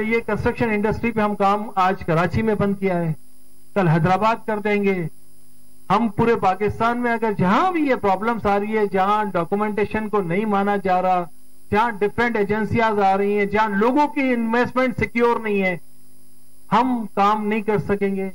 कि ये construction industry पे हम काम आज कराची में बंद किया है, कल हैदराबाद कर देंगे। हम पूरे पाकिस्तान में अगर जहां भी ये प्रॉब्लम्स आ रही है, जहां डॉक्यूमेंटेशन को नहीं माना जा रहा, जहां डिफरेंट एजेंसियां आ रही हैं, जहां लोगों की इन्वेस्टमेंट सिक्योर नहीं है, हम काम नहीं कर सकेंगे।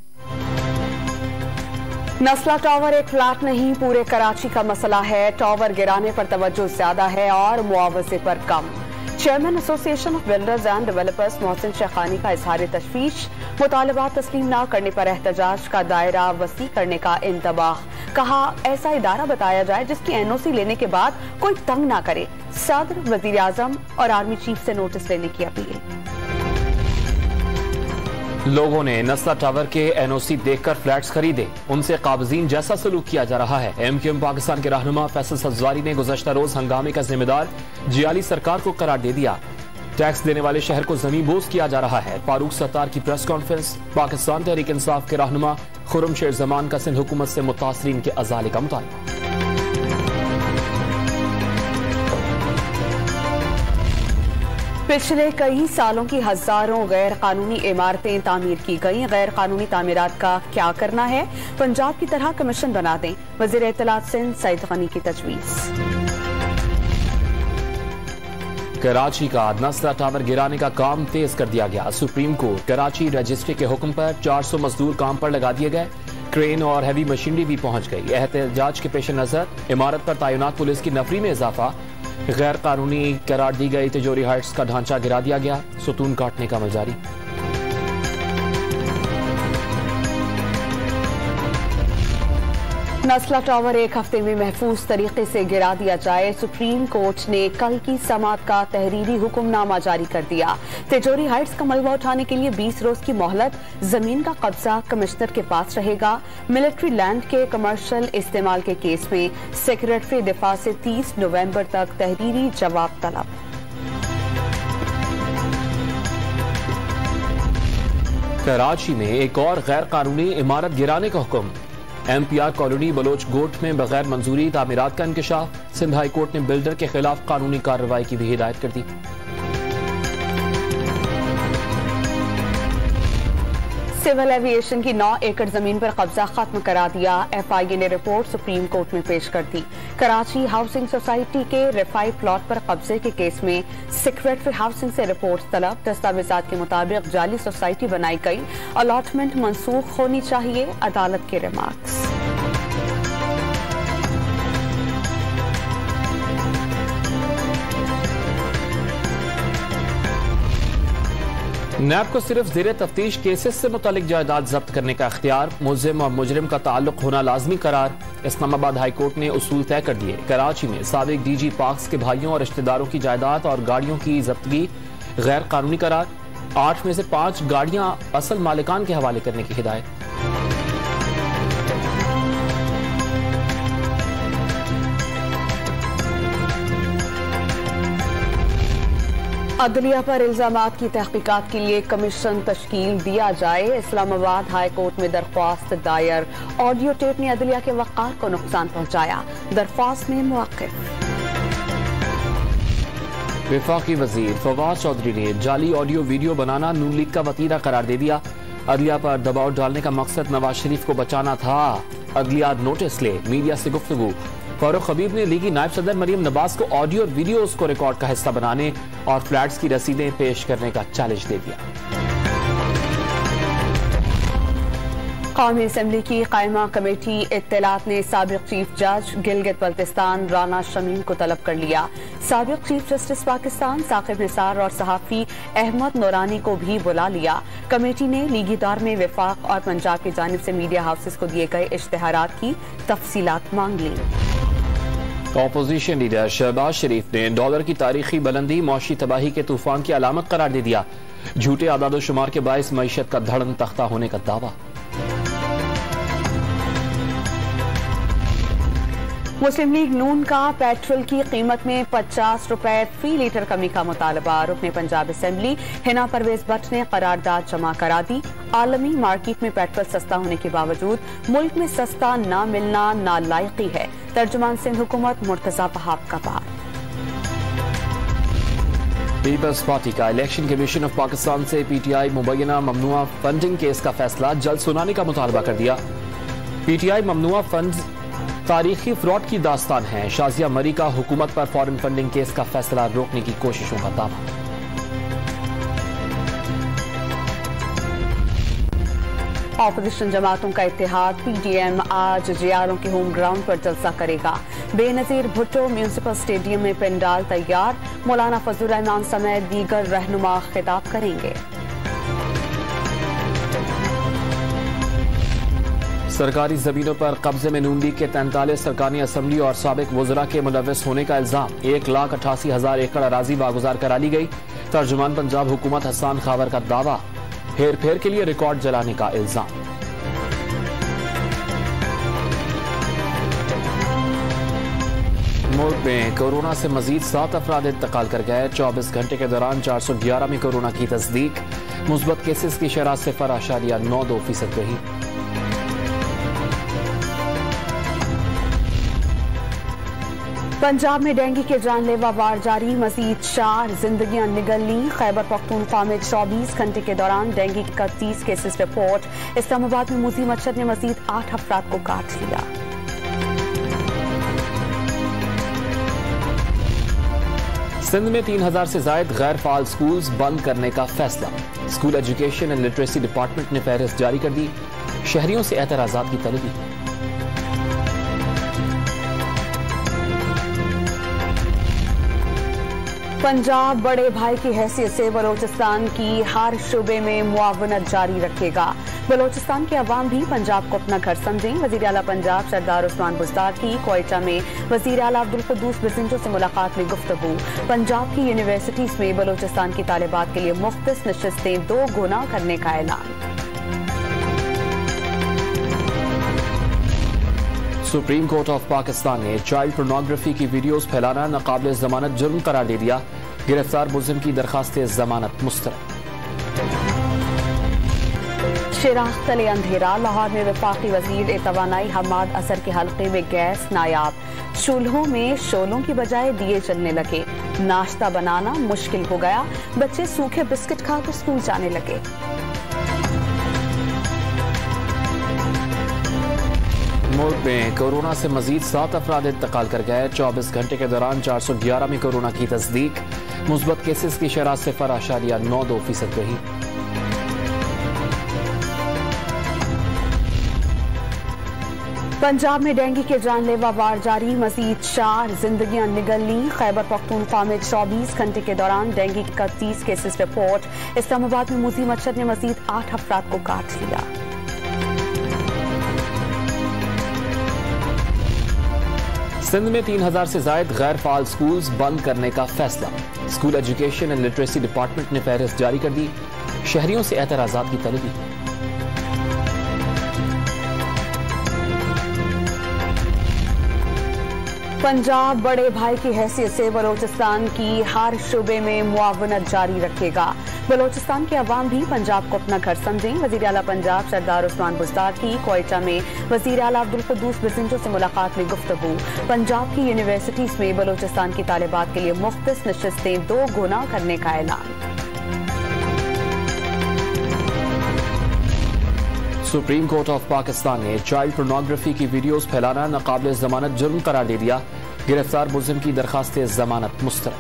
नस्ला टावर एक फ्लैट नहीं, पूरे कराची का मसला है। टावर गिराने पर तवज्जो ज्यादा है और मुआवजे पर कम। Chairman association of builders and developers Mohsin Shekhani का इजहार तशवीश। मुतालबात तस्लीम न करने पर एहतजाज का दायरा वसी करने का इंतबाह। कहा ऐसा इदारा बताया जाए जिसकी एनओसी लेने के बाद कोई तंग ना करे। सदर, वजीर आजम और आर्मी चीफ से नोटिस लेने की अपील। लोगों ने नस्ला टावर के एनओसी देखकर फ्लैट्स खरीदे, उनसे काबजीन जैसा सलूक किया जा रहा है। एमक्यूएम पाकिस्तान के रहनुमा फैसल सब्जवारी ने गुज़श्ता रोज हंगामे का जिम्मेदार जियाली सरकार को करार दे दिया। टैक्स देने वाले शहर को जमीन बोझ किया जा रहा है। फारूक सत्तार की प्रेस कॉन्फ्रेंस। पाकिस्तान तहरीक इंसाफ के रहनुमा खुर्रम शेर जमान का सिंध हुकूमत से मुतासरीन के अजाले का मुतालबा। पिछले कई सालों की हजारों गैर कानूनी इमारतें तामीर की गई। गैर कानूनी तामीरात का क्या करना है? पंजाब की तरह कमीशन बना दें। वजीर इत्तलात सिंध सईद गनी की तजवीज। कराची का नस्ला टावर गिराने का काम तेज कर दिया गया। सुप्रीम कोर्ट कराची रजिस्ट्री के हुक्म पर 400 मजदूर काम पर लगा दिए गए। क्रेन और हैवी मशीनरी भी पहुंच गई। एहतजाज के पेश नजर इमारत पर तैनात पुलिस की नफरी में इजाफा। गैर कानूनी करार दी गई तिजोरी हाइट्स का ढांचा गिरा दिया गया। सुतून काटने का अमल जारी। नस्ला टावर एक हफ्ते में महफूज तरीके से गिरा दिया जाए। सुप्रीम कोर्ट ने कल की समाअत का तहरीरी हुक्मनामा जारी कर दिया। तिजोरी हाइट्स का मलबा उठाने के लिए 20 रोज की मोहलत। जमीन का कब्जा कमिश्नर के पास रहेगा। मिलिट्री लैंड के कमर्शियल इस्तेमाल के केस में सेक्रेटरी दिफा से 30 नवंबर तक तहरीरी जवाब तलब। कराची में एक और गैर कानूनी इमारत गिराने का हुक्म। एमपीआर कॉलोनी बलोच गोट में बगैर मंजूरी तामीरात का इंकशाफ। सिंध हाई कोर्ट ने बिल्डर के खिलाफ कानूनी कार्रवाई की भी हिदायत कर दी। सिविल एविएशन की 9 एकड़ जमीन पर कब्जा खत्म करा दिया। एफआईए ने रिपोर्ट सुप्रीम कोर्ट में पेश कर दी। कराची हाउसिंग सोसाइटी के रिफाई प्लॉट पर कब्जे के केस में सेक्रेटरी हाउसिंग से रिपोर्ट तलब। दस्तावेजात के मुताबिक जाली सोसाइटी बनाई गई। अलॉटमेंट मंसूख होनी चाहिए। अदालत के रिमार्क्स। नैब को सिर्फ ज़ेरे तफ्तीश केसेस से मुतालिक जायदाद जब्त करने का इख्तियार। मुल्जिम और मुजरिम का ताल्लुक होना लाजमी करार। इस्लामाबाद हाई कोर्ट ने उसूल तय कर दिए। कराची में साबिक डीजी पाक्स के भाइयों और रिश्तेदारों की जायदाद और गाड़ियों की जब्तगी गैर कानूनी करार। 8 में से 5 गाड़ियां असल मालिकान के हवाले करने की हिदायत। अदलिया पर इल्जामात की तहकीकात के लिए कमीशन तश्कील दिया जाए। इस्लामाबाद हाई कोर्ट में दरख्वास्त दायर। ऑडियो टेप ने अदलिया के वक़ार को नुकसान पहुंचाया। दरख्वास्त में मुआक्किफ। वफाकी वजीर फवाद चौधरी ने जाली ऑडियो वीडियो बनाना नून लीग का वतीरा करार दे दिया। अदलिया पर दबाव डालने का मकसद नवाज शरीफ को बचाना था। अदलिया नोटिस ले, मीडिया से गुफ्तगू। फारूक हबीब ने लीगी नायब सदर मरियम नवाज को ऑडियो और वीडियोस को रिकॉर्ड का हिस्सा बनाने और फ्लैट्स की रसीदें पेश करने का चैलेंज दे दिया। कौमी असम्बली की कायमा कमेटी इत्तलात ने साबिक चीफ जज गिलगित बल्तिस्तान राना शमीम को तलब कर लिया। साबिक चीफ जस्टिस पाकिस्तान साकिब निसार और सहाफी अहमद नूरानी को भी बुला लिया। कमेटी ने लीगी दौर में वफाक और पंजाब की जानिब से मीडिया हाउसेस को दिए गए इश्तिहारात की तफसीलात मांग ली। ऑपोजिशन लीडर शहबाज शरीफ ने डॉलर की तारीखी बुलंदी मौशी तबाही के तूफान की अलामत करार दे दिया। झूठे आदादोशुमार के बायस मईशत का धड़न तख्ता होने का दावा। मुस्लिम लीग नून का पेट्रोल की कीमत में 50 रुपए फी लीटर कमी का मुतालबा। रुकने पंजाब असेंबली हिना परवेज भट्ट ने करारदाद जमा करा दी। आलमी मार्केट में पेट्रोल सस्ता होने के बावजूद मुल्क में सस्ता ना मिलना नालायकी है। तर्जुमान सिंध हुकूमत मुर्तजा वहाब का बात। पीपल्स पार्टी का इलेक्शन कमीशन ऑफ पाकिस्तान से पीटीआई मुबैना ममनुआ फंडिंग केस का फैसला जल्द सुनाने का मुतालबा कर दिया। पीटीआई ममनुआ फंड तारीखी फ्रॉड की दास्तान है। शाजिया मरी का हुकूमत पर फॉरेन फंडिंग केस का फैसला रोकने की कोशिशों का दावा। ऑपोजिशन जमातों का इत्तेहाद पीडीएम आज जेआरओ के होम ग्राउंड पर जलसा करेगा। बेनजीर भुट्टो म्यूनिसिपल स्टेडियम में पंडाल तैयार। मौलाना फजलुर रहमान समेत दीगर रहनुमा खिताब करेंगे। सरकारी जमीनों पर कब्जे में नून लीग के 43 सरकारी असम्बली और साबिक वज़रा के मुलव्वस होने का इल्जाम। 1,88,000 एकड़ अराजी वागुजार करा ली गई। तर्जुमान पंजाब हुकूमत हसन खावर का दावा। हेर फेर के लिए रिकॉर्ड जलाने का इल्जाम। मुल्क में कोरोना से मजीद 7 अफराद इंतकाल कर गए। 24 घंटे के दौरान 411 में कोरोना की तस्दीक। मुस्बत केसेस की शरह 0.92% रही। पंजाब में डेंगू के जानलेवा वार जारी। मजीद 4 जिंदगियां निगल ली। खैबर पख्तूनख्वा में 24 घंटे के दौरान डेंगू का 30 केसेस रिपोर्ट। इस्लामाबाद में मूजी मच्छर ने मजीद 8 अफराद को काट लिया। सिंध में 3000 से जायद गैर फाल स्कूल्स बंद करने का फैसला। School education and literacy department ने फहरिस्त जारी कर दी। शहरियों से एतराजात की तलबी। पंजाब बड़े भाई की हैसियत से बलोचिस्तान की हर शुबे में मुआवनत जारी रखेगा। बलोचिस्तान के अवाम भी पंजाब को अपना घर समझें। वजीर आला पंजाब सरदार उस्मान बुज़दार की क्वेटा में वजीर आला अब्दुल कुद्दूस बिज़िंजो से मुलाकात में गुफ्तगू। पंजाब की यूनिवर्सिटीज में बलोचिस्तान की तालिबात के लिए मुख्तस नशिस्तें 2 गुना करने का ऐलान। सुप्रीम कोर्ट ऑफ पाकिस्तान ने चाइल्ड पोर्नोग्राफी की वीडियोस फैलाना नाकाबिल जमानत जुर्म करार दे दिया। गिरफ्तार मुलजिम की दरखास्त जमानत मुस्तरद। चिराग तले अंधेरा। लाहौर में वफाकी वजीर तवानाई हमाद असर के हल्के में गैस नायाब। चूल्हों में शोलों की बजाय दिए चलने लगे। नाश्ता बनाना मुश्किल हो गया। बच्चे सूखे बिस्किट खाकर स्कूल जाने लगे। मुल्क में कोरोना से मजीद 7 अफराद इंतकाल कर गए। 24 घंटे के दौरान 411 में कोरोना की तस्दीक। मुस्बत केसेस की शरह 0.92% रही। पंजाब में डेंगू के जानलेवा वार जारी। मजीद 4 जिंदगियां निगल ली। खैबर पख्तूनख्वा में 24 घंटे के दौरान डेंगू का 30 केसेस रिपोर्ट। इस्लामाबाद में मूजी मच्छर ने मजीद 8 अफराद को काट लिया। सिंध में 3000 से जायद गैर फाल स्कूल्स बंद करने का फैसला। School education and literacy department ने फहरिस्त जारी कर दी। शहरियों से एतराजात की तलबी। पंजाब बड़े भाई की हैसियत से बलोचिस्तान की हर शुबे में मुआवनत जारी रखेगा। बलोचिस्तान के अवाम भी पंजाब को अपना घर समझें। वजीर आला पंजाब सरदार उस्मान बुज़दार की क्वेटा में वजीर आला अब्दुल कुद्दूस बिज़िंजो से मुलाकात में गुफ्तगू। पंजाब की यूनिवर्सिटीज में बलोचिस्तान की तालिबात के लिए मुख्तस नशिस्तें 2 गुना करने का ऐलान। सुप्रीम कोर्ट ऑफ पाकिस्तान ने चाइल्ड पोर्नोग्राफी की वीडियोस फैलाना नाकाबिल जमानत जुर्म करार दे दिया। गिरफ्तार मुलजिम की दरखास्त जमानत मुस्तरद।